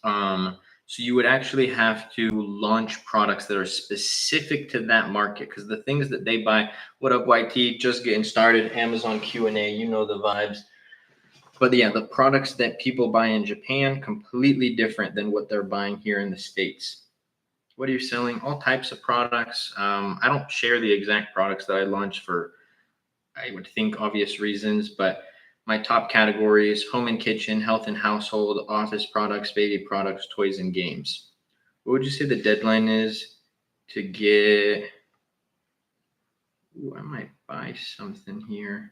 So you would actually have to launch products that are specific to that market, because the things that they buy, what up, YT, just getting started, Amazon Q&A, you know the vibes. But yeah, the products that people buy in Japan, completely different than what they're buying here in the States. What are you selling? All types of products. I don't share the exact products that I launch for, I would think, obvious reasons, but my top categories: home and kitchen, health and household, office products, baby products, toys, and games. What would you say the deadline is to get? Ooh, I might buy something here.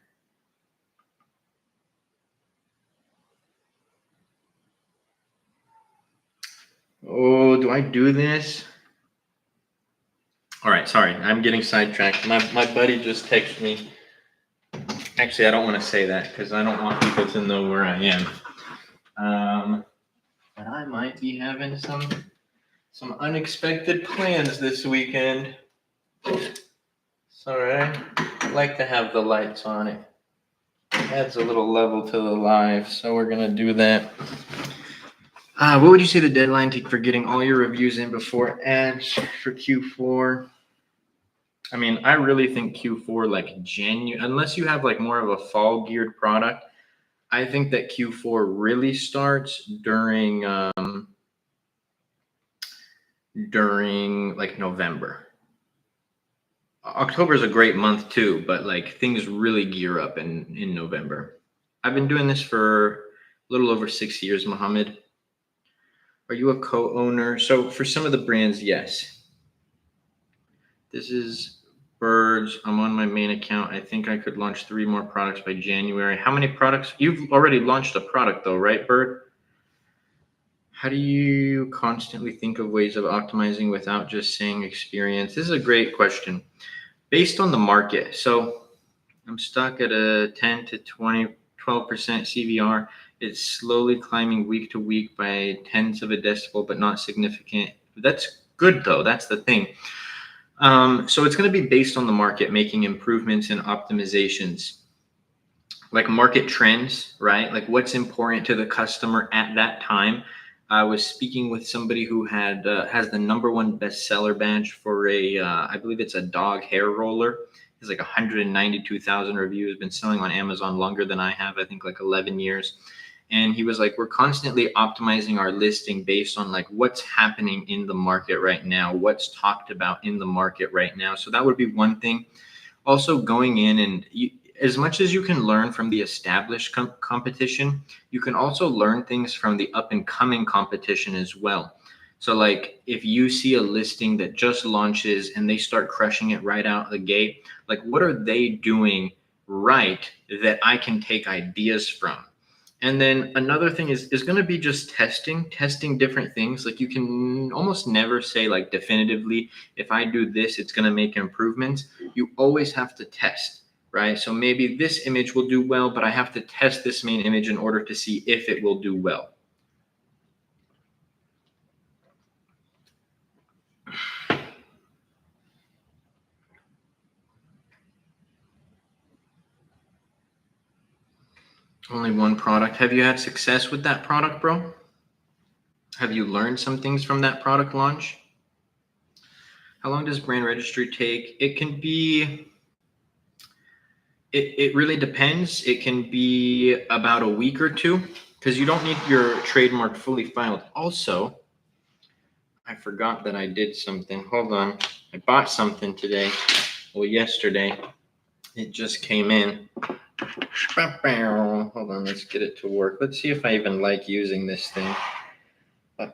Oh, do I do this? All right, sorry, I'm getting sidetracked. My buddy just texted me. Actually, I don't want to say that because I don't want people to know where I am. But I might be having some unexpected plans this weekend. Sorry, I like to have the lights on. It adds a little level to the live, so we're gonna do that. What would you say the deadline for getting all your reviews in before ads for Q4? I mean, I really think Q4, like January, unless you have like more of a fall geared product, I think that Q4 really starts during like November. October is a great month too, but like things really gear up in November. I've been doing this for a little over 6 years, Mohammed. Are you a co-owner? So for some of the brands, yes. This is Birds. I'm on my main account. I think I could launch 3 more products by January. How many products? You've already launched a product though, right, Bird? How do you constantly think of ways of optimizing without just saying experience? This is a great question. Based on the market. So I'm stuck at a 10 to 12% CVR. It's slowly climbing week to week by tenths of a decibel, but not significant. That's good though. That's the thing. So it's going to be based on the market, making improvements and optimizations, like market trends, right? Like what's important to the customer at that time. I was speaking with somebody who has the #1 bestseller badge for I believe it's a dog hair roller. It's like 192,000 reviews, been selling on Amazon longer than I have, I think like 11 years. And he was like, we're constantly optimizing our listing based on like what's happening in the market right now, what's talked about in the market right now. So that would be one thing. Also going in and as much as you can learn from the established competition, you can also learn things from the up and coming competition as well. So like if you see a listing that just launches and they start crushing it right out of the gate, like what are they doing right that I can take ideas from? And then another thing is going to be just testing different things. Like you can almost never say like definitively, if I do this, it's going to make improvements. You always have to test, right? So maybe this image will do well, but I have to test this main image in order to see if it will do well. Only one product. Have you had success with that product, bro? Have you learned some things from that product launch? How long does brand registry take? It can be, it really depends. It can be about a week or 2 because you don't need your trademark fully filed. Also, I forgot that I did something. Hold on. I bought something today. Well, yesterday. It just came in. Hold on, let's get it to work. Let's see if I even like using this thing. Do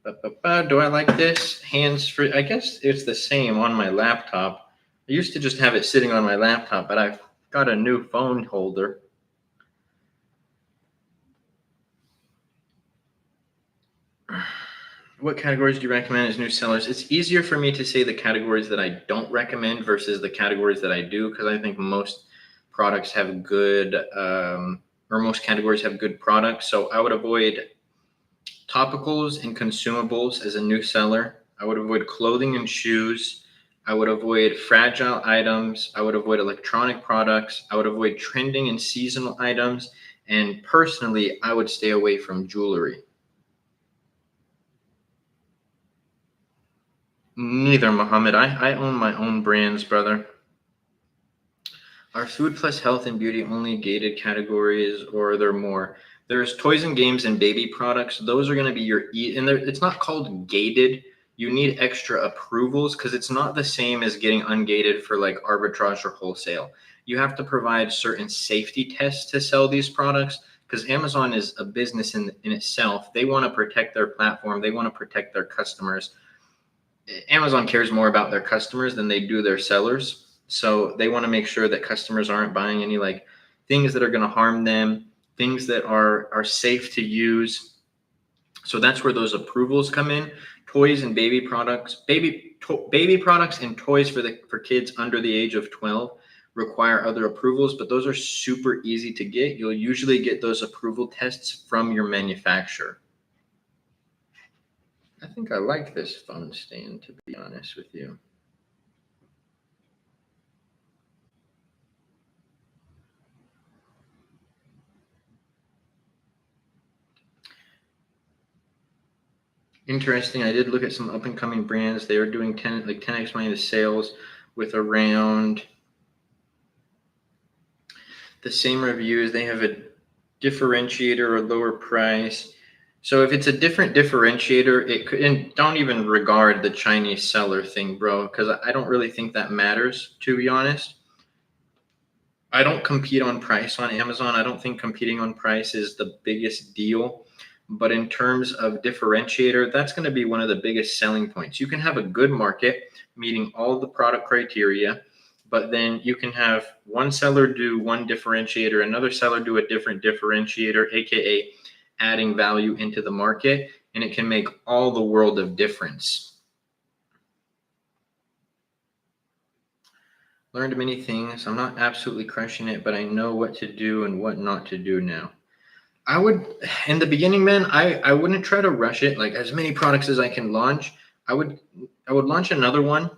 I like this? Hands-free. I guess it's the same on my laptop. I used to just have it sitting on my laptop, but I've got a new phone holder. What categories do you recommend as new sellers? It's easier for me to say the categories that I don't recommend versus the categories that I do, because I think most products have good, or most categories have good products. So I would avoid topicals and consumables as a new seller. I would avoid clothing and shoes. I would avoid fragile items. I would avoid electronic products. I would avoid trending and seasonal items. And personally, I would stay away from jewelry. Neither, Muhammad. I own my own brands, brother. Are food plus health and beauty only gated categories, or are there more? There's toys and games and baby products. Those are going to be your and it's not called gated. You need extra approvals because it's not the same as getting ungated for like arbitrage or wholesale. You have to provide certain safety tests to sell these products because Amazon is a business in itself. They want to protect their platform. They want to protect their customers. Amazon cares more about their customers than they do their sellers. So they want to make sure that customers aren't buying any like things that are going to harm them, things that are safe to use. So that's where those approvals come in. Toys and baby products, baby products and toys for kids under the age of 12 require other approvals, but those are super easy to get. You'll usually get those approval tests from your manufacturer. I think I like this phone stand, to be honest with you. Interesting. I did look at some up and coming brands. They are doing 10x minus sales with around the same reviews. They have a differentiator or lower price. So if it's a different differentiator, it could, and don't even regard the Chinese seller thing, bro, because I don't really think that matters, to be honest. I don't compete on price on Amazon. I don't think competing on price is the biggest deal. But in terms of differentiator, that's going to be one of the biggest selling points. You can have a good market meeting all the product criteria, but then you can have one seller do one differentiator, another seller do a different differentiator, aka adding value into the market, and it can make all the world of difference. Learned many things. I'm not absolutely crushing it, but I know what to do and what not to do now. I would, in the beginning, man, I wouldn't try to rush it. Like as many products as I can launch, I would launch another one,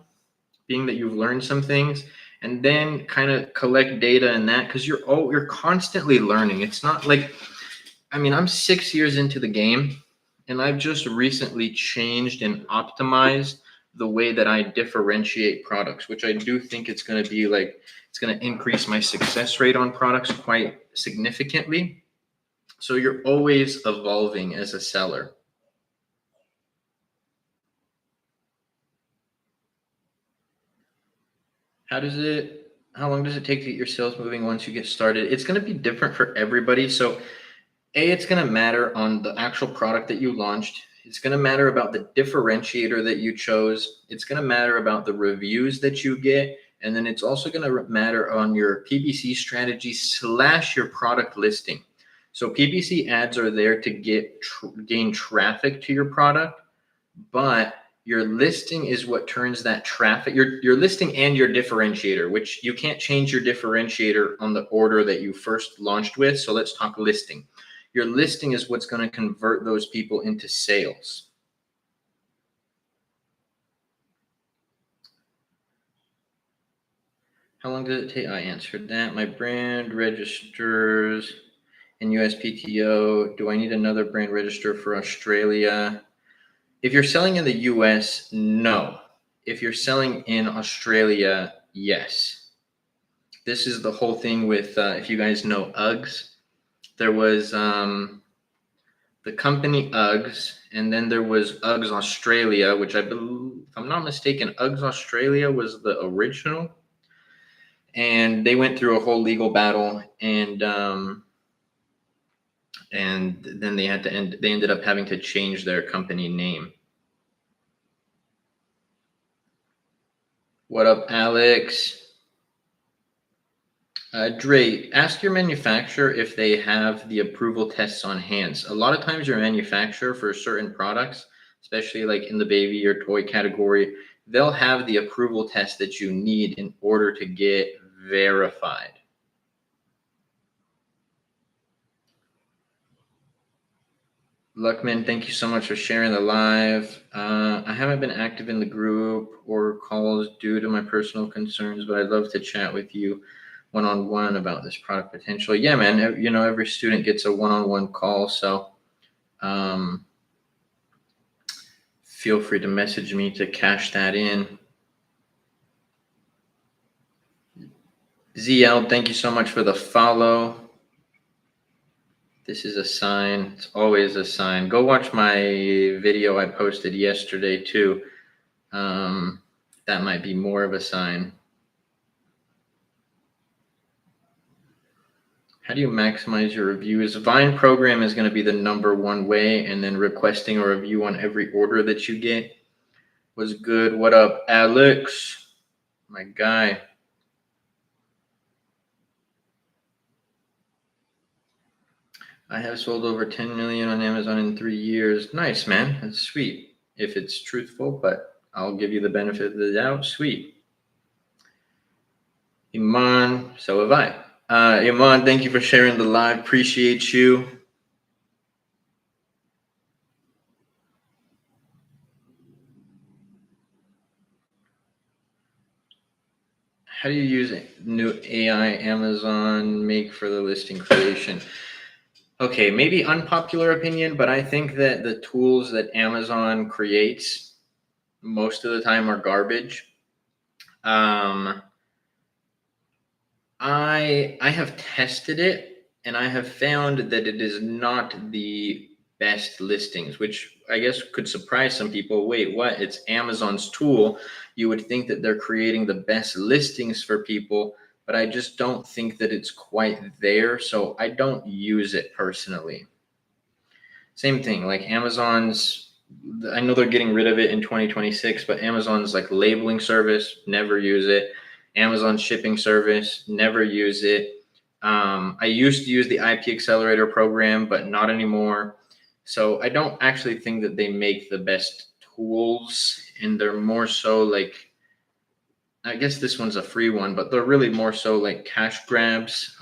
being that you've learned some things, and then kind of collect data in that because you're constantly learning. It's not like, I mean, I'm 6 years into the game, and I've just recently changed and optimized the way that I differentiate products, which I do think it's going to be like it's going to increase my success rate on products quite significantly. So you're always evolving as a seller. How long does it take to get your sales moving once you get started? It's going to be different for everybody. So it's going to matter on the actual product that you launched. It's going to matter about the differentiator that you chose. It's going to matter about the reviews that you get. And then it's also going to matter on your PPC strategy / your product listing. So PPC ads are there to gain traffic to your product, but your listing is what turns that traffic, your listing and your differentiator, which you can't change your differentiator on the order that you first launched with. So let's talk listing. Your listing is what's going to convert those people into sales. How long does it take? I answered that. My brand registers in USPTO. Do I need another brand register for Australia? If you're selling in the US, no. If you're selling in Australia, yes. This is the whole thing with, if you guys know Uggs, there was the company Uggs, and then there was Uggs Australia, which I believe, if I'm not mistaken, Uggs Australia was the original. And they went through a whole legal battle, and then they ended up having to change their company name. What up, Alex? Dre, ask your manufacturer if they have the approval tests on hand. A lot of times your manufacturer for certain products, especially like in the baby or toy category, they'll have the approval test that you need in order to get verified. Luckman, thank you so much for sharing the live. I haven't been active in the group or calls due to my personal concerns, but I'd love to chat with you. one-on-one about this product potential. Yeah, man. Every student gets a one-on-one call. So feel free to message me to cash that in. ZL, thank you so much for the follow. This is a sign. It's always a sign. Go watch my video I posted yesterday too. That might be more of a sign. How do you maximize your reviews? Vine program is going to be the number one way, and then requesting a review on every order that you get was good. What up, Alex? My guy. I have sold over 10 million on Amazon in 3 years. Nice, man. That's sweet. If it's truthful, but I'll give you the benefit of the doubt. Sweet. Iman, so have I. Iman, thank you for sharing the live. Appreciate you. How do you use new AI Amazon make for the listing creation? Okay, maybe unpopular opinion, but I think that the tools that Amazon creates most of the time are garbage. I have tested it, and I have found that it is not the best listings, which I guess could surprise some people. Wait, what? It's Amazon's tool. You would think that they're creating the best listings for people, but I just don't think that it's quite there. So I don't use it personally. Same thing, like Amazon's, I know they're getting rid of it in 2026, but Amazon's like labeling service, never use it. Amazon shipping service, never use it. I used to use the IP Accelerator program, but not anymore. So I don't actually think that they make the best tools, and they're more so like, I guess this one's a free one, but they're really more so like cash grabs.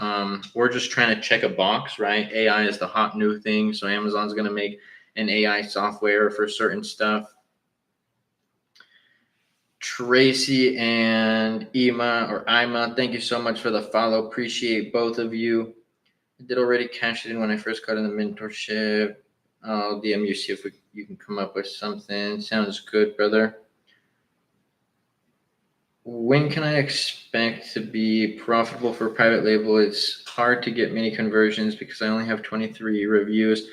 We're just trying to check a box, right? AI is the hot new thing. So Amazon's going to make an AI software for certain stuff. Tracy and Ima, thank you so much for the follow. Appreciate both of you. I did already cash it in when I first got in the mentorship. I'll DM you, see if you can come up with something. Sounds good, brother. When can I expect to be profitable for private label? It's hard to get many conversions because I only have 23 reviews.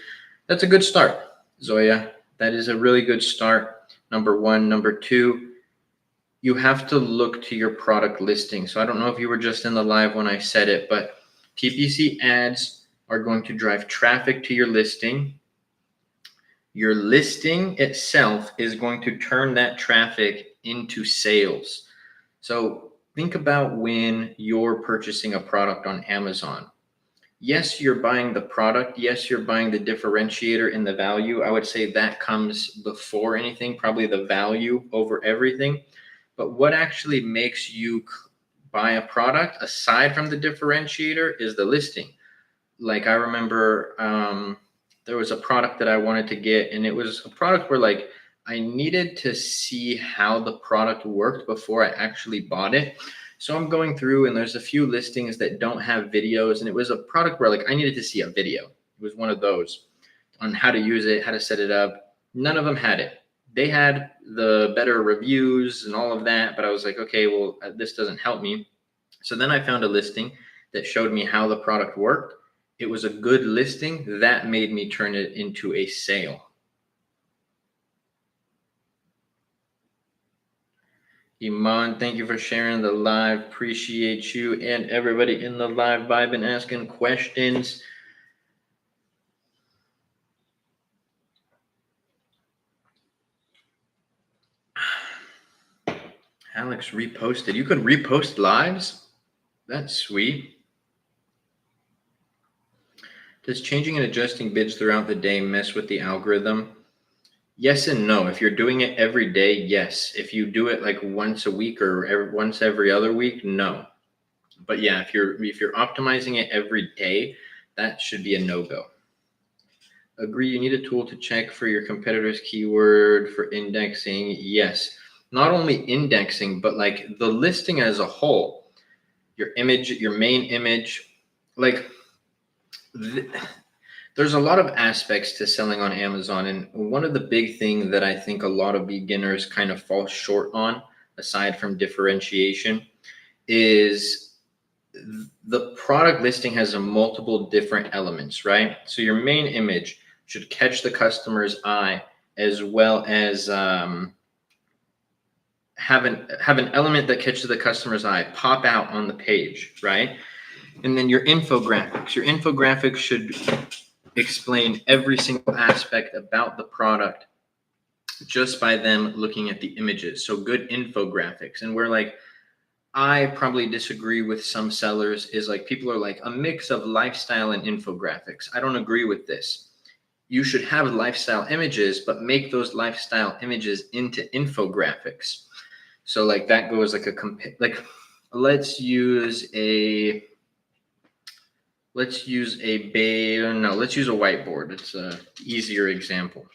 That's a good start, Zoya. That is a really good start. Number one. Number two, you have to look to your product listing. So I don't know if you were just in the live when I said it, but PPC ads are going to drive traffic to your listing. Your listing itself is going to turn that traffic into sales. So think about when you're purchasing a product on Amazon. Yes, you're buying the product. Yes, you're buying the differentiator in the value. I would say that comes before anything, probably the value over everything. But what actually makes you buy a product aside from the differentiator is the listing. Like I remember there was a product that I wanted to get, and it was a product where like I needed to see how the product worked before I actually bought it. So I'm going through, and there's a few listings that don't have videos, and it was a product where like I needed to see a video. It was one of those on how to use it, how to set it up. None of them had it. They had the better reviews and all of that, but I was like, okay, well, this doesn't help me. So then I found a listing that showed me how the product worked. It was a good listing that made me turn it into a sale. Iman, thank you for sharing the live. Appreciate you and everybody in the live vibe and asking questions. Alex reposted. You could repost lives? That's sweet. Does changing and adjusting bids throughout the day mess with the algorithm? Yes and no. If you're doing it every day, yes. If you do it like once a week or once every other week, no. But yeah, if you're optimizing it every day, that should be a no-go. Agree, you need a tool to check for your competitor's keyword for indexing. Yes. Not only indexing, but like the listing as a whole. your image, your main image. Like there's a lot of aspects to selling on Amazon. And one of the big things that I think a lot of beginners kind of fall short on, aside from differentiation, is the product listing has a multiple different elements, right? So your main image should catch the customer's eye, as well as have an element that catches the customer's eye pop out on the page, right? And then your infographics should explain every single aspect about the product just by them looking at the images. So good infographics. And where like I probably disagree with some sellers is like people are like a mix of lifestyle and infographics. I don't agree with this. You should have lifestyle images, but make those lifestyle images into infographics. So like that goes like let's use a whiteboard. It's a easier example.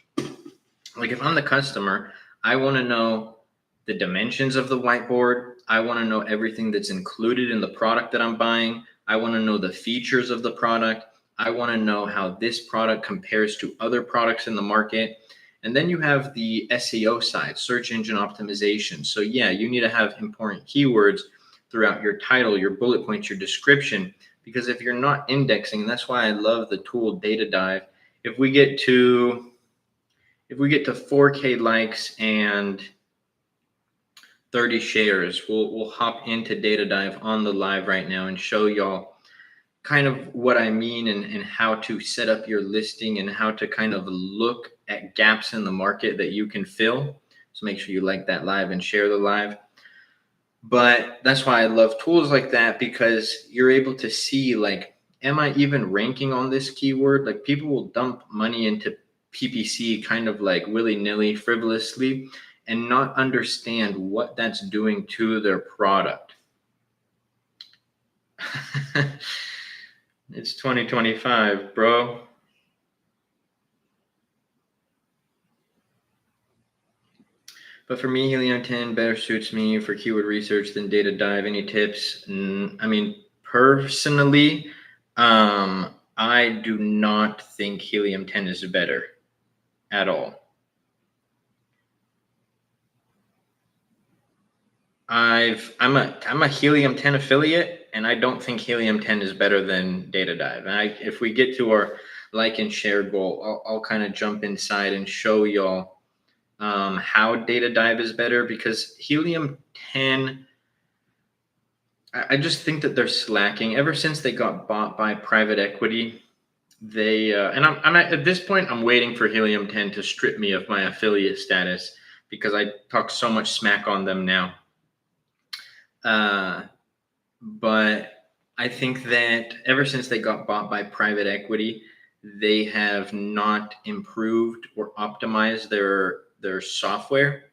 Like if I'm the customer, I want to know the dimensions of the whiteboard. I want to know everything that's included in the product that I'm buying. I want to know the features of the product. I want to know how this product compares to other products in the market. And then you have the SEO side, search engine optimization. So yeah, you need to have important keywords throughout your title, your bullet points, your description, because if you're not indexing, that's why I love the tool Data Dive. If we get to 4K likes and 30 shares, we'll hop into Data Dive on the live right now and show y'all kind of what I mean and how to set up your listing and how to kind of look at gaps in the market that you can fill. So make sure you like that live and share the live. But that's why I love tools like that, because you're able to see like, am I even ranking on this keyword? Like people will dump money into PPC kind of like willy-nilly, frivolously, and not understand what that's doing to their product. It's 2025, bro. But for me, Helium 10 better suits me for keyword research than Data Dive. Any tips? I mean, personally, I do not think Helium 10 is better at all. I'm a Helium 10 affiliate, and I don't think Helium 10 is better than Data Dive. And if we get to our like and share goal, I'll kind of jump inside and show y'all how Data Dive is better, because Helium 10, I just think that they're slacking ever since they got bought by private equity. They and I'm at this point, I'm waiting for Helium 10 to strip me of my affiliate status, because I talk so much smack on them now. But I think that ever since they got bought by private equity, they have not improved or optimized their software.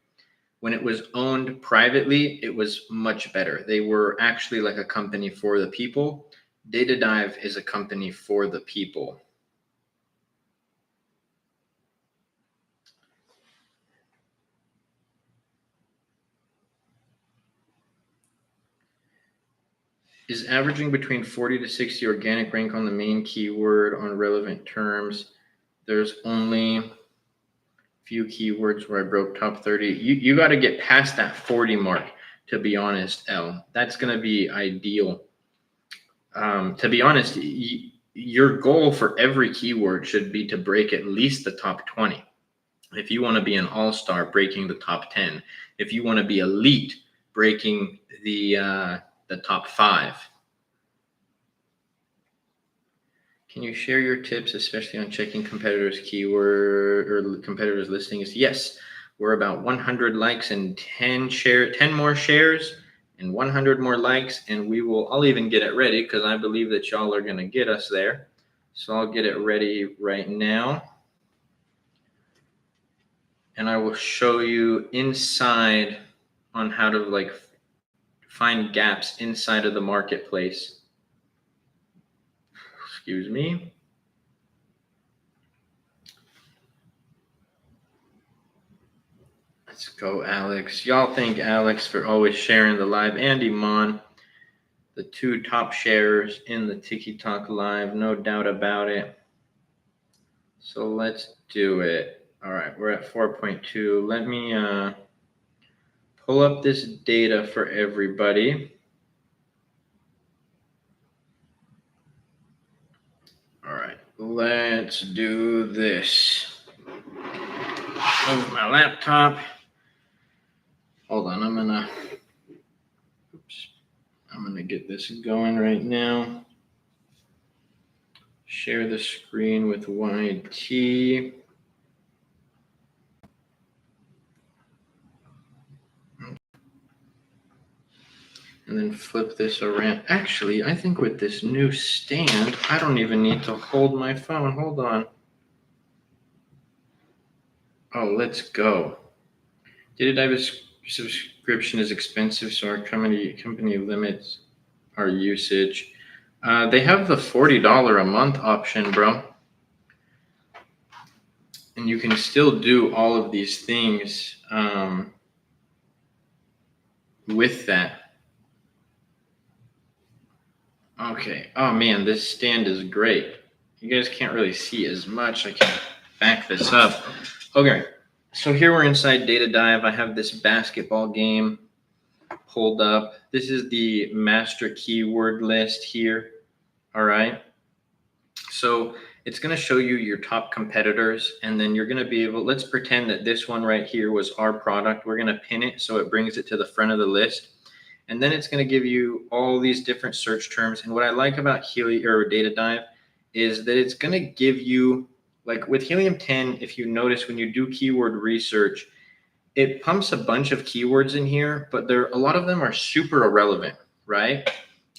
When it was owned privately, it was much better. They were actually like a company for the people. Data Dive is a company for the people. Is averaging between 40 to 60 organic rank on the main keyword on relevant terms? There's only few keywords where I broke top 30. You got to get past that 40 mark, to be honest, L. That's going to be ideal. To be honest, your goal for every keyword should be to break at least the top 20. If you want to be an all-star, breaking the top 10. If you want to be elite, breaking the top 5. Can you share your tips, especially on checking competitors' keyword or competitors' listings? Yes, we're about 100 likes and 10 more shares and 100 more likes, and I'll even get it ready, because I believe that y'all are going to get us there. So I'll get it ready right now. And I will show you inside on how to like find gaps inside of the marketplace. Excuse me. Let's go, Alex. Y'all thank Alex for always sharing the live. And Iman. the two top shares in the TikTok live, no doubt about it. So let's do it. All right, we're at 4.2. Let me pull up this data for everybody. All right, let's do this. Move my laptop. Hold on, I'm gonna get this going right now. Share the screen with YT. And then flip this around. Actually, I think with this new stand, I don't even need to hold my phone. Hold on. Oh, let's go. Data dive subscription is expensive, so our company limits our usage. They have the $40 a month option, bro. And you can still do all of these things with that. Okay. Oh man, this stand is great. You guys can't really see as much. I can back this up. Okay. So here we're inside Data Dive. I have this basketball game pulled up. This is the master keyword list here. All right. So it's going to show you your top competitors, and then you're going to be able, let's pretend that this one right here was our product. We're going to pin it so it brings it to the front of the list. And then it's going to give you all these different search terms. And what I like about Data Dive is that it's going to give you, like with Helium 10, if you notice when you do keyword research, it pumps a bunch of keywords in here, but a lot of them are super irrelevant, right?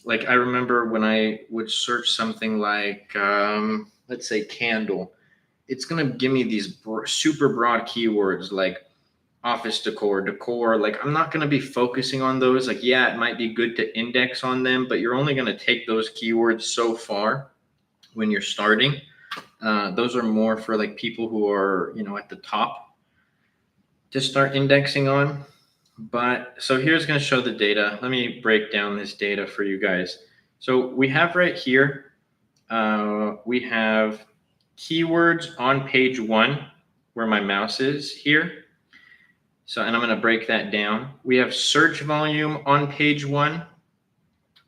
Like I remember when I would search something like, let's say candle, it's going to give me these super broad keywords like office decor. Like I'm not going to be focusing on those. Like, yeah, it might be good to index on them, but you're only going to take those keywords so far when you're starting. Those are more for like people who are, at the top to start indexing on. But so here's going to show the data. Let me break down this data for you guys. So we have right here, we have keywords on page 1 where my mouse is here. So, and I'm going to break that down. We have search volume on page 1.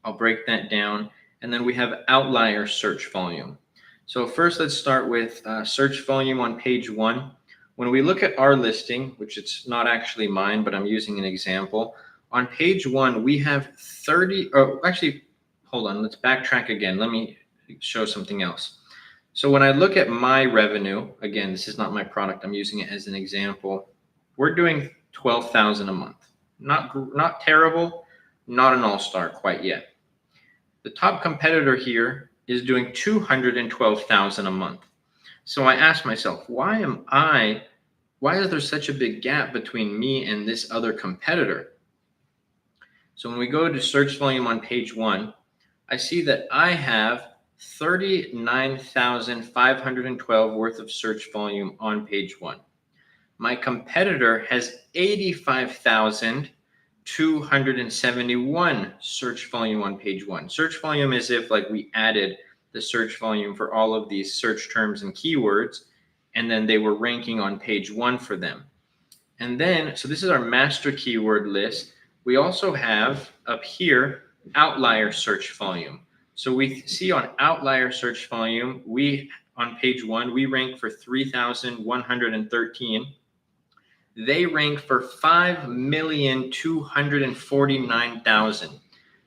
I'll break that down. And then we have outlier search volume. So first, let's start with search volume on page 1. When we look at our listing, which it's not actually mine, but I'm using an example. On page 1, we have 30, actually, hold on, let's backtrack again. Let me show something else. So when I look at my revenue, again, this is not my product, I'm using it as an example. We're doing $12,000 a month. Not terrible, not an all-star quite yet. The top competitor here is doing $212,000 a month. So I asked myself, why is there such a big gap between me and this other competitor? So when we go to search volume on page 1, I see that I have 39,512 worth of search volume on page 1. My competitor has 85,271 search volume on page 1. Search volume is if like we added the search volume for all of these search terms and keywords, and then they were ranking on page 1 for them. And then, so this is our master keyword list. We also have up here outlier search volume. So we see on outlier search volume, on page 1, we rank for 3,113. They rank for 5,249,000.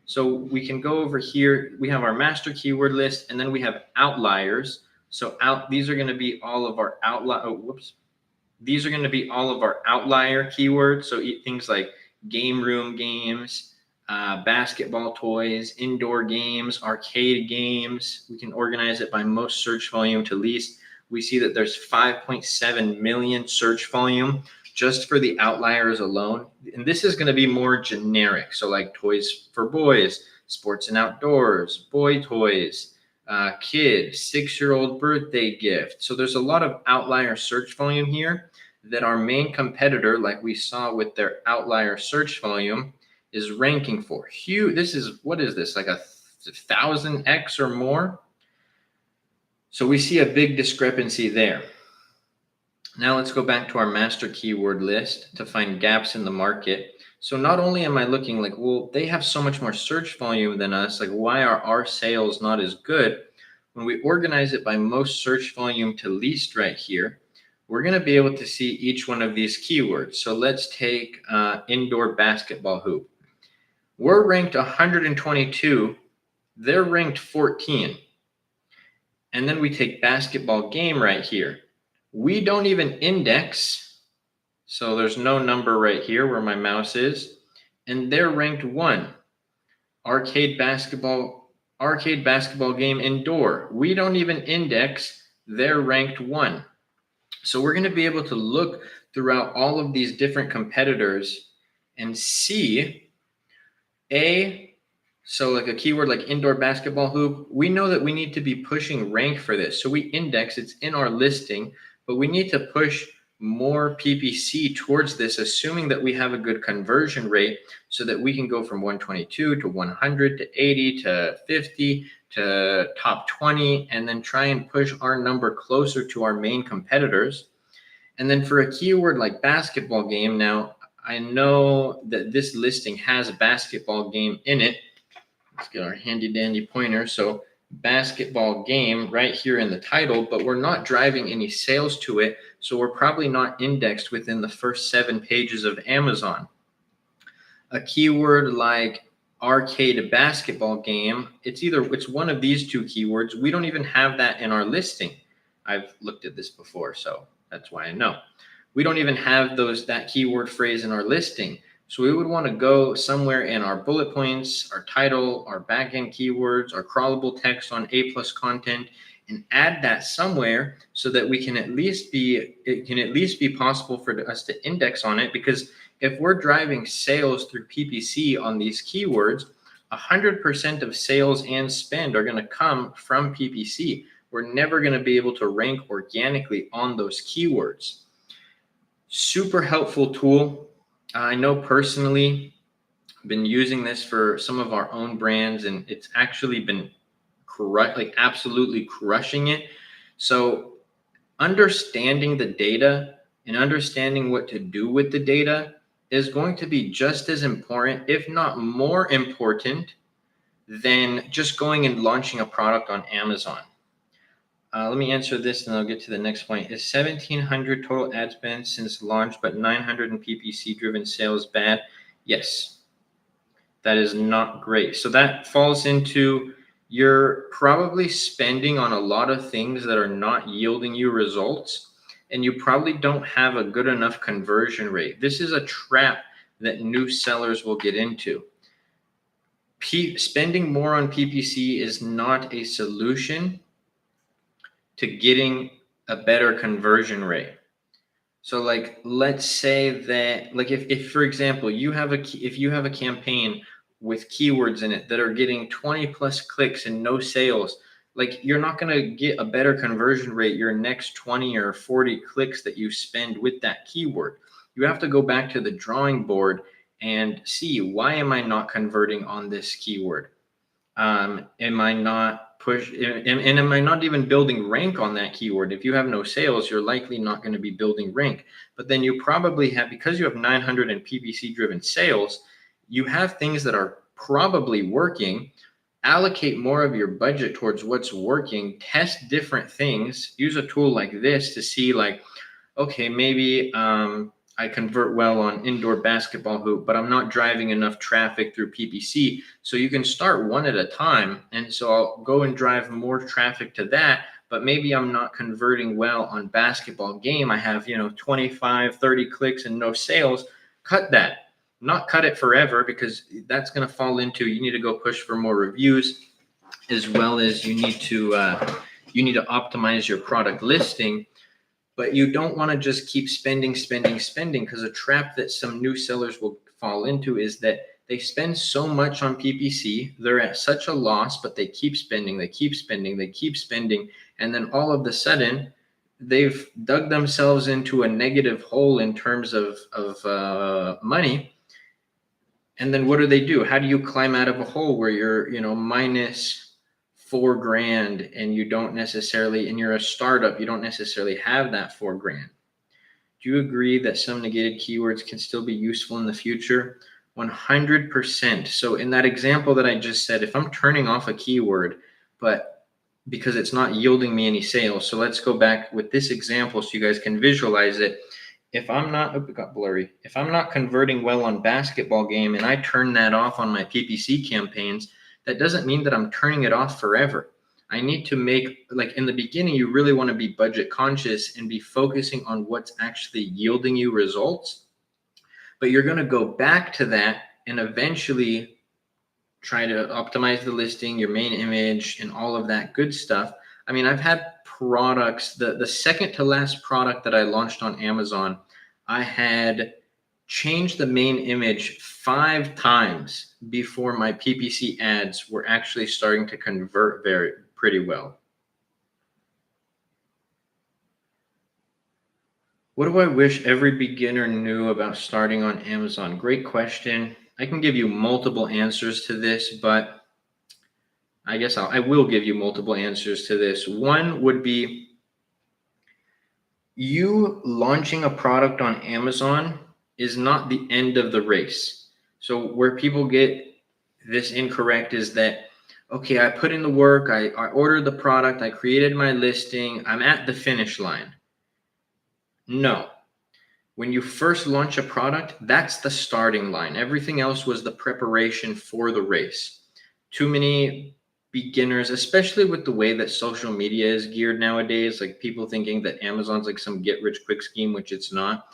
So we can go over here. We have our master keyword list, and then we have outliers. So these are going to be all of our These are going to be all of our outlier keywords. So things like game room games, basketball toys, indoor games, arcade games. We can organize it by most search volume to least. We see that there's 5.7 million search volume just for the outliers alone. And this is going to be more generic. So like toys for boys, sports and outdoors, boy toys, kid, 6-year-old birthday gift. So there's a lot of outlier search volume here that our main competitor, like we saw with their outlier search volume, is ranking for. Huge. This is, what is this, like 1,000x or more? So we see a big discrepancy there. Now let's go back to our master keyword list to find gaps in the market. So not only am I looking like, well, they have so much more search volume than us, like why are our sales not as good? When we organize it by most search volume to least right here, we're going to be able to see each one of these keywords. So let's take indoor basketball hoop. We're ranked 122. They're ranked 14. And then we take basketball game right here. We don't even index. So there's no number right here where my mouse is. And they're ranked 1. Arcade basketball game indoor. We don't even index. They're ranked 1. So we're going to be able to look throughout all of these different competitors and see so like a keyword like indoor basketball hoop, we know that we need to be pushing rank for this. So we index, it's in our listing, but we need to push more PPC towards this, assuming that we have a good conversion rate so that we can go from 122 to 100 to 80 to 50 to top 20, and then try and push our number closer to our main competitors. And then for a keyword like basketball game, now I know that this listing has a basketball game in it. Let's get our handy dandy pointer. So basketball game right here in the title, but we're not driving any sales to it. So we're probably not indexed within the first 7 pages of Amazon. A keyword like arcade basketball game, it's one of these 2 keywords. We don't even have that in our listing. I've looked at this before, so that's why I know. We don't even have that keyword phrase in our listing. So we would want to go somewhere in our bullet points, our title, our backend keywords, our crawlable text on A+ content, and add that somewhere so that it can at least be possible for us to index on it. Because if we're driving sales through PPC on these keywords, 100% of sales and spend are going to come from PPC. We're never going to be able to rank organically on those keywords. Super helpful tool. I know personally, I've been using this for some of our own brands, and it's actually been absolutely crushing it. So understanding the data and understanding what to do with the data is going to be just as important, if not more important, than just going and launching a product on Amazon. Let me answer this and I'll get to the next point. Is 1,700 total ad spend since launch, but 900 in PPC driven sales bad? Yes. That is not great. So that falls into, you're probably spending on a lot of things that are not yielding you results, and you probably don't have a good enough conversion rate. This is a trap that new sellers will get into. Spending more on PPC is not a solution to getting a better conversion rate. So like, let's say that, like, if for example, if you have a campaign with keywords in it that are getting 20+ clicks and no sales, like, you're not going to get a better conversion rate your next 20 or 40 clicks that you spend with that keyword. You have to go back to the drawing board and see, why am I not converting on this keyword? Am I not am I not even building rank on that keyword? If you have no sales, you're likely not going to be building rank. But then you probably have, because you have 900 in PPC driven sales, you have things that are probably working. Allocate more of your budget towards what's working. Test different things. Use a tool like this to see, like, okay, maybe I convert well on indoor basketball hoop, but I'm not driving enough traffic through PPC. So you can start one at a time. And so I'll go and drive more traffic to that, but maybe I'm not converting well on basketball game. I have, 25, 30 clicks and no sales. Cut that. Not cut it forever, because that's going to fall into, you need to go push for more reviews, as well as you need to optimize your product listing. But you don't want to just keep spending, because a trap that some new sellers will fall into is that they spend so much on PPC, they're at such a loss, but they keep spending. And then all of a sudden, they've dug themselves into a negative hole in terms of money. And then what do? How do you climb out of a hole where you're, minus $4,000 and you don't necessarily, and you're a startup, you don't necessarily have that $4,000? Do you agree that some negated keywords can still be useful in the future? 100%. So in that example that I just said, if I'm turning off a keyword, but because it's not yielding me any sales, so let's go back with this example so you guys can visualize it. If I'm not, it got blurry. If I'm not converting well on basketball game and I turn that off on my PPC campaigns, that doesn't mean that I'm turning it off forever. I need to make, like in the beginning, you really want to be budget conscious and be focusing on what's actually yielding you results. But you're going to go back to that and eventually try to optimize the listing, your main image, and all of that good stuff. I mean, I've had products, the second to last product that I launched on Amazon, I had changed the main image 5 times before my PPC ads were actually starting to convert pretty well. What do I wish every beginner knew about starting on Amazon? Great question. I can give you multiple answers to this, but I guess I will give you multiple answers to this. One would be you launching a product on Amazon is not the end of the race. So where people get this incorrect is that, okay, I put in the work, I ordered the product, I created my listing, I'm at the finish line. No. When you first launch a product, that's the starting line. Everything else was the preparation for the race. Too many beginners, especially with the way that social media is geared nowadays, like people thinking that Amazon's like some get rich quick scheme, which it's not.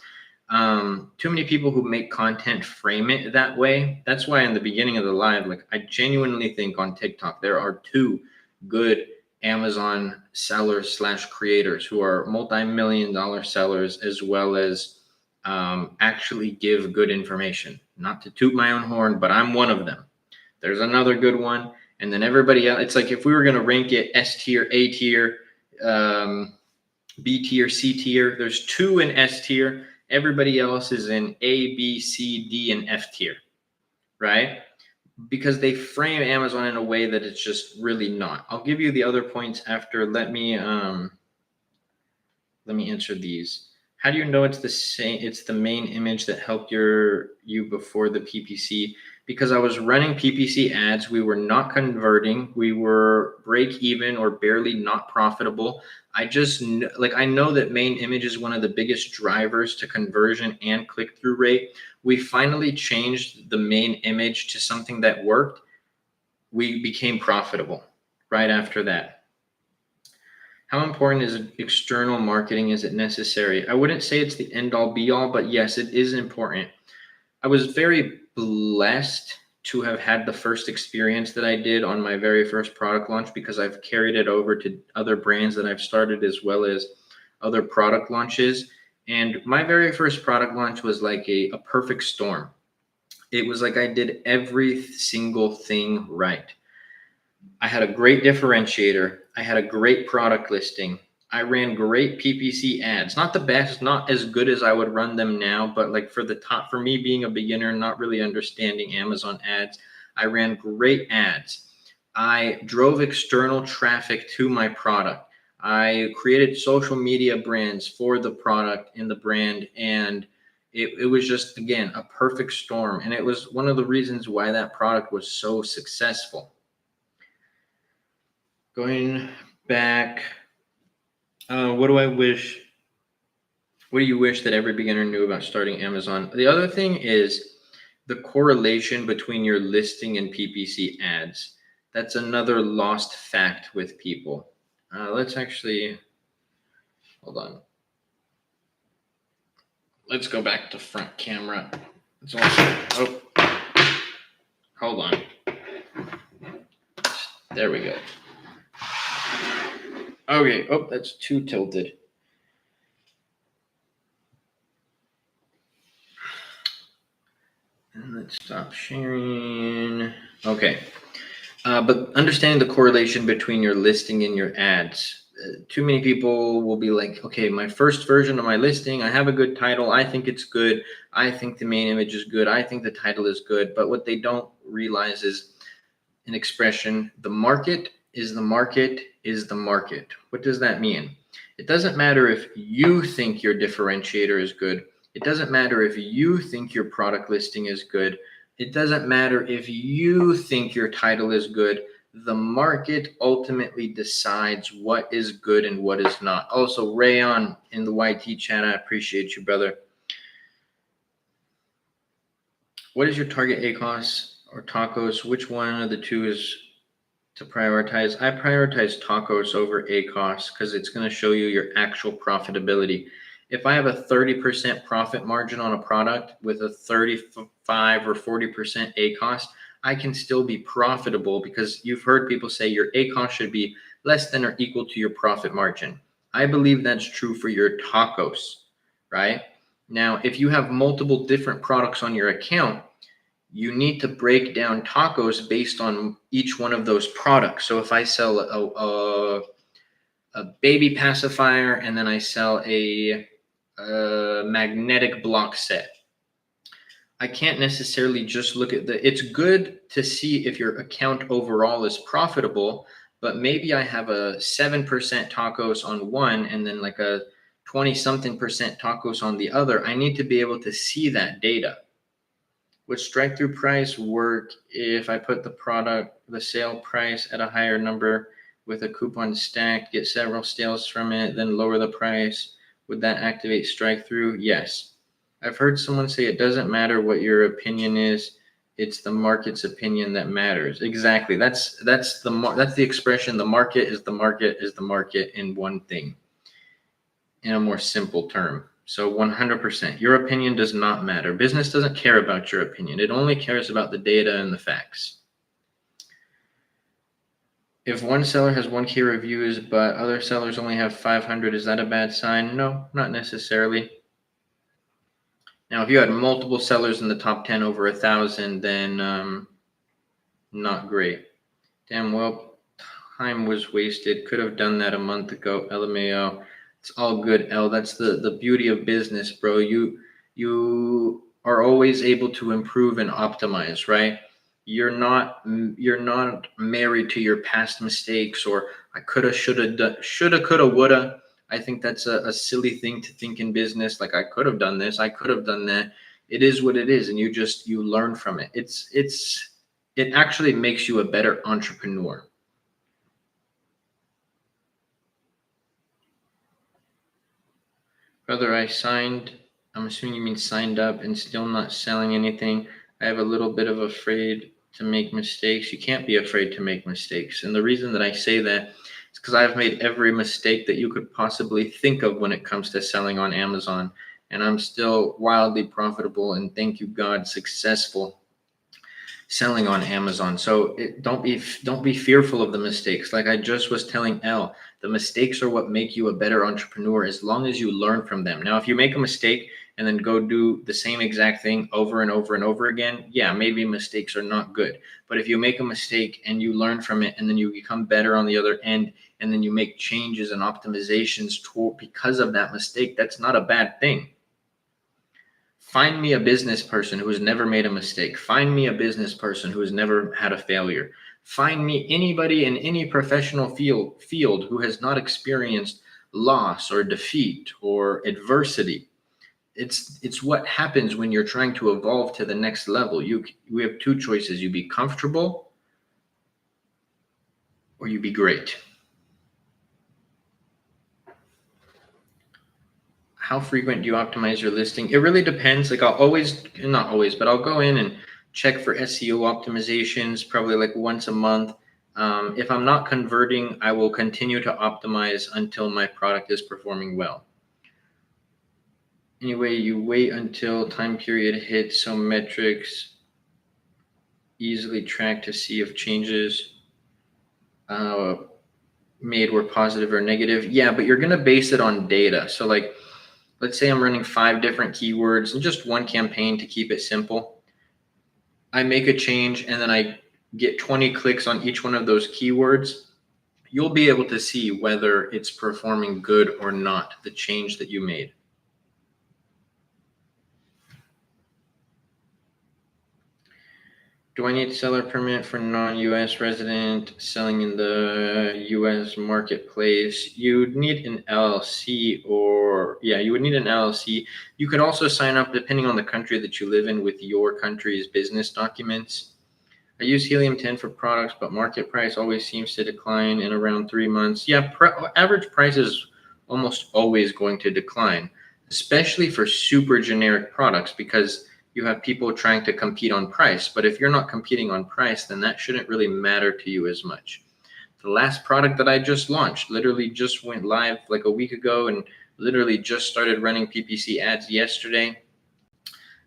Too many people who make content frame it that way. That's why in the beginning of the live, like I genuinely think on TikTok, there are 2 good Amazon sellers / creators who are multi-million-dollar sellers, as well as actually give good information. Not to toot my own horn, but I'm one of them. There's another good one. And then everybody else, it's like if we were going to rank it S tier, A tier, B tier, C tier, there's 2 in S tier. Everybody else is in A, B, C, D, and F tier, right? Because they frame Amazon in a way that it's just really not. I'll give you the other points after. Let me answer these. How do you know it's the same? It's the main image that helped you before the PPC? Because I was running PPC ads. We were not converting. We were break even or barely not profitable. I know that main image is one of the biggest drivers to conversion and click-through rate. We finally changed the main image to something that worked. We became profitable right after that. How important is external marketing? Is it necessary? I wouldn't say it's the end all be all, but yes, it is important. I was very blessed to have had the first experience that I did on my very first product launch, because I've carried it over to other brands that I've started, as well as other product launches. And my very first product launch was like a perfect storm. It was like I did every single thing right. I had a great differentiator. I had a great product listing. I ran great PPC ads. Not the best, not as good as I would run them now, but like for me being a beginner, not really understanding Amazon ads, I ran great ads. I drove external traffic to my product. I created social media brands for the product and the brand, and it was just, again, a perfect storm. And it was one of the reasons why that product was so successful. Going back, what do you wish that every beginner knew about starting Amazon? The other thing is the correlation between your listing and PPC ads. That's another lost fact with people. Let's actually, hold on. Let's go back to front camera. Hold on. There we go. Okay, that's too tilted. And let's stop sharing. Okay. But understanding the correlation between your listing and your ads. too many people will be like, okay, my first version of my listing, I have a good title. I think it's good. I think the main image is good. I think the title is good. But what they don't realize is an expression, the market is the market is the market. What does that mean? It doesn't matter if you think your differentiator is good. It doesn't matter if you think your product listing is good. It doesn't matter if you think your title is good. The market ultimately decides what is good and what is not. Also, Rayon in the YT chat, I appreciate you, brother. What is your target ACOS or tacos? Which one of the two is to prioritize? I prioritize tacos over ACOS because it's going to show you your actual profitability. If I have a 30% profit margin on a product with a 35 or 40% ACOS, I can still be profitable because you've heard people say your ACOS should be less than or equal to your profit margin. I believe that's true for your tacos, right? Now, if you have multiple different products on your account, you need to break down tacos based on each one of those products. So if I sell a baby pacifier and then I sell a magnetic block set, I can't necessarily just look at it's good to see if your account overall is profitable, but maybe I have a 7% tacos on one and then like a 20 something percent tacos on the other. I need to be able to see that data. Would strike through price work if I put the sale price at a higher number with a coupon stacked, get several sales from it, then lower the price? Would that activate strike through? Yes. I've heard someone say it doesn't matter what your opinion is, it's the market's opinion that matters. Exactly. That's the expression. The market is the market is the market in one thing, in a more simple term. So 100%, your opinion does not matter. Business doesn't care about your opinion. It only cares about the data and the facts. If one seller has 1K reviews, but other sellers only have 500, is that a bad sign? No, not necessarily. Now, if you had multiple sellers in the top 10 over 1,000, then not great. Damn, well, time was wasted. Could have done that a month ago, LMAO. It's all good, L. That's the beauty of business, bro. You are always able to improve and optimize, right? You're not married to your past mistakes or I coulda, shoulda, coulda, woulda. I think that's a silly thing to think in business. Like I could have done this, I could have done that. It is what it is, and you learn from it. It actually makes you a better entrepreneur. Brother, I'm assuming you mean signed up and still not selling anything. I have a little bit of afraid to make mistakes. You can't be afraid to make mistakes. And the reason that I say that is because I've made every mistake that you could possibly think of when it comes to selling on Amazon. And I'm still wildly profitable and thank you God, successful selling on Amazon. So don't be fearful of the mistakes. Like I just was telling Elle, the mistakes are what make you a better entrepreneur as long as you learn from them. Now, if you make a mistake and then go do the same exact thing over and over and over again, yeah, maybe mistakes are not good. But if you make a mistake and you learn from it and then you become better on the other end and then you make changes and optimizations because of that mistake, that's not a bad thing. Find me a business person who has never made a mistake. Find me a business person who has never had a failure. Find me anybody in any professional field who has not experienced loss or defeat or adversity. It's what happens when you're trying to evolve to the next level. We have two choices. You be comfortable or you be great. How frequent do you optimize your listing? It really depends. Like not always, but I'll go in and check for SEO optimizations probably like once a month. If I'm not converting, I will continue to optimize until my product is performing well. Anyway, you wait until time period hits so metrics easily track to see if changes made were positive or negative. Yeah, but you're going to base it on data. So like, let's say I'm running 5 different keywords and just one campaign to keep it simple. I make a change and then I get 20 clicks on each one of those keywords. you'll be able to see whether it's performing good or not, the change that you made. Do I need seller permit for non-US resident selling in the US marketplace? You'd need an LLC you would need an LLC. You could also sign up, depending on the country that you live in, with your country's business documents. I use helium-10 for products, but market price always seems to decline in around 3 months. Yeah, average price is almost always going to decline, especially for super generic products, because you have people trying to compete on price. But if you're not competing on price, then that shouldn't really matter to you as much. The last product that I just launched literally just went live like a week ago and literally just started running PPC ads yesterday.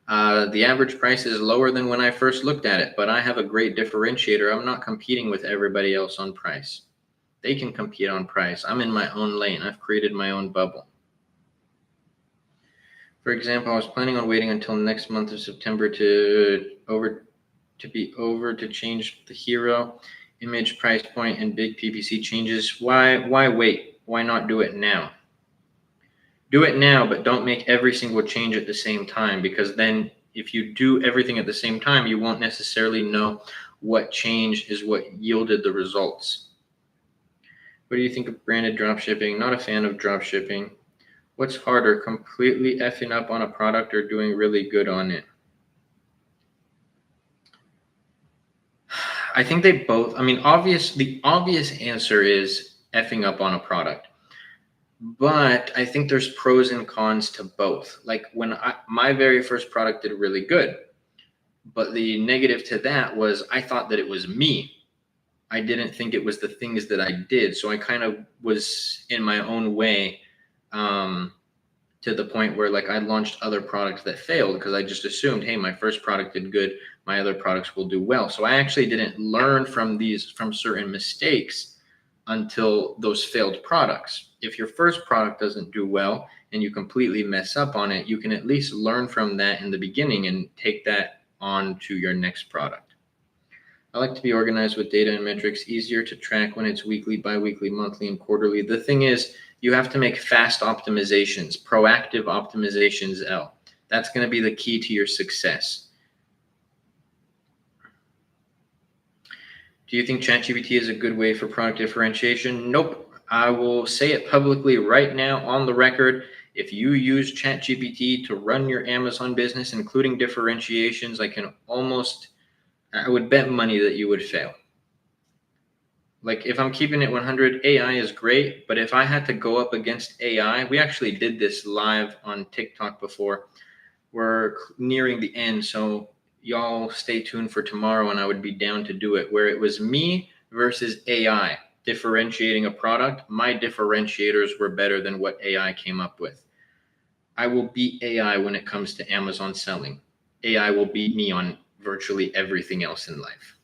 The average price is lower than when I first looked at it, but I have a great differentiator. I'm not competing with everybody else on price. They can compete on price. I'm in my own lane. I've created my own bubble. For example, I was planning on waiting until next month of September to change the hero, image, price point, and big PPC changes. Why wait? Why not do it now? Do it now, but don't make every single change at the same time, because then if you do everything at the same time, you won't necessarily know what change is what yielded the results. What do you think of branded dropshipping? Not a fan of dropshipping. What's harder, completely effing up on a product or doing really good on it? I think they both, the obvious answer is effing up on a product. But I think there's pros and cons to both. Like my very first product did really good, but the negative to that was I thought that it was me. I didn't think it was the things that I did. So I kind of was in my own way, to the point where like I launched other products that failed because I just assumed, hey, my first product did good, my other products will do well. So I actually didn't learn from certain mistakes until those failed products. If your first product doesn't do well and you completely mess up on it, you can at least learn from that in the beginning and take that on to your next product. I like to be organized with data and metrics, easier to track when it's weekly, bi-weekly, monthly, and quarterly. The thing is, you have to make fast optimizations, proactive optimizations, L. That's going to be the key to your success. Do you think ChatGPT is a good way for product differentiation? Nope. I will say it publicly right now on the record. If you use ChatGPT to run your Amazon business, including differentiations, I would bet money that you would fail. Like if I'm keeping it 100, AI is great, but if I had to go up against AI, we actually did this live on TikTok before. We're nearing the end, so y'all stay tuned for tomorrow and I would be down to do it, where it was me versus AI differentiating a product. My differentiators were better than what AI came up with. I will beat AI when it comes to Amazon selling. AI will beat me on virtually everything else in life.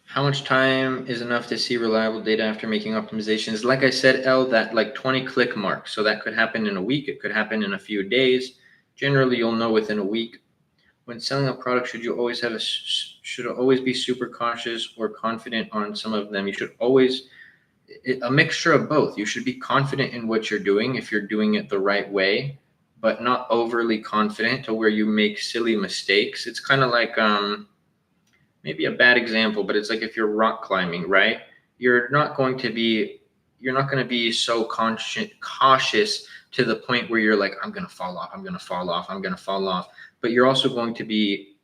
How much time is enough to see reliable data after making optimizations? Like I said, L, that like 20 click mark. So that could happen in a week. It could happen in a few days. Generally, you'll know within a week. When selling a product, should always be super cautious or confident on some of them? You should always, a mixture of both. You should be confident in what you're doing if you're doing it the right way, but not overly confident to where you make silly mistakes. It's kind of like, maybe a bad example, but it's like if you're rock climbing, right? You're not going to be so cautious to the point where you're like, I'm going to fall off. But you're also going to be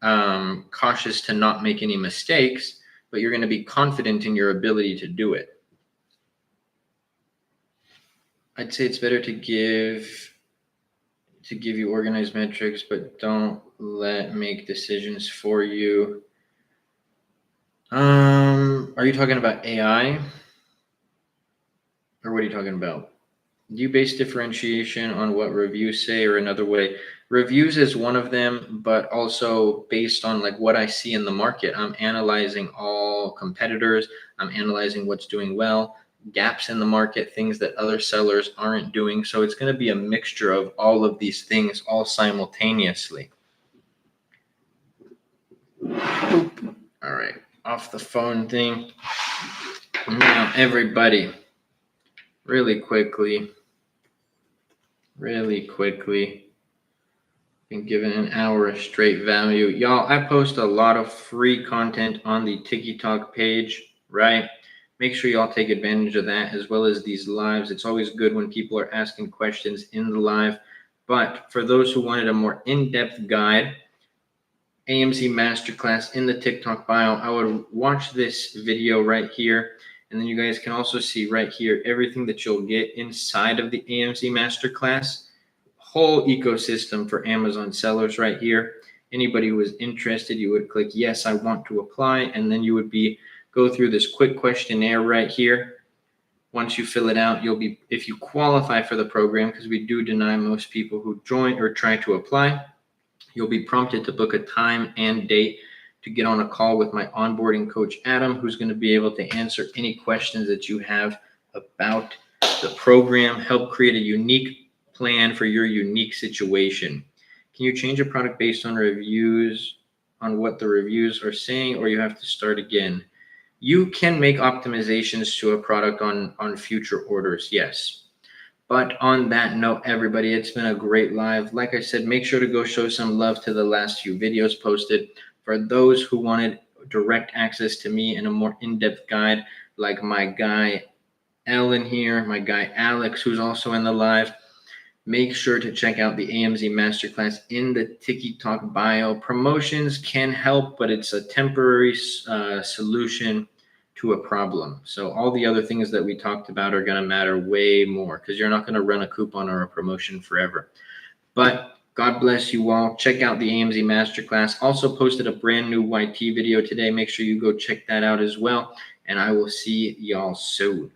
cautious to not make any mistakes, but you're going to be confident in your ability to do it. I'd say it's better to give you organized metrics, but don't let make decisions for you. Are you talking about AI? Or what are you talking about? Do you base differentiation on what reviews say, or another way? Reviews is one of them, but also based on like what I see in the market. I'm analyzing all competitors. I'm analyzing what's doing well, gaps in the market, things that other sellers aren't doing. So it's going to be a mixture of all of these things all simultaneously. All right, off the phone thing. Now, everybody, really quickly, been given an hour of straight value. Y'all, I post a lot of free content on the TikTok page, right? Make sure y'all take advantage of that, as well as these lives. It's always good when people are asking questions in the live. But for those who wanted a more in-depth guide, AMZ Masterclass in the TikTok bio, I would watch this video right here. And then you guys can also see right here everything that you'll get inside of the AMZ Masterclass. Whole ecosystem for Amazon sellers right here. Anybody who is interested, you would click yes, I want to apply, and then you would go through this quick questionnaire right here. Once you fill it out, you'll be, if you qualify for the program, because we do deny most people who join or try to apply, you'll be prompted to book a time and date to get on a call with my onboarding coach, Adam, who's going to be able to answer any questions that you have about the program, help create a unique plan for your unique situation. Can you change a product based on reviews, on what the reviews are saying, or you have to start again? You can make optimizations to a product on future orders, yes. But on that note, everybody, it's been a great live. Like I said, make sure to go show some love to the last few videos posted. For those who wanted direct access to me and a more in-depth guide, like my guy Ellen here, my guy Alex, who's also in the live, make sure to check out the AMZ Masterclass in the TikTok bio. Promotions can help, but it's a temporary solution to a problem. So all the other things that we talked about are going to matter way more, because you're not going to run a coupon or a promotion forever. But God bless you all. Check out the AMZ Masterclass. Also posted a brand new YT video today. Make sure you go check that out as well. And I will see y'all soon.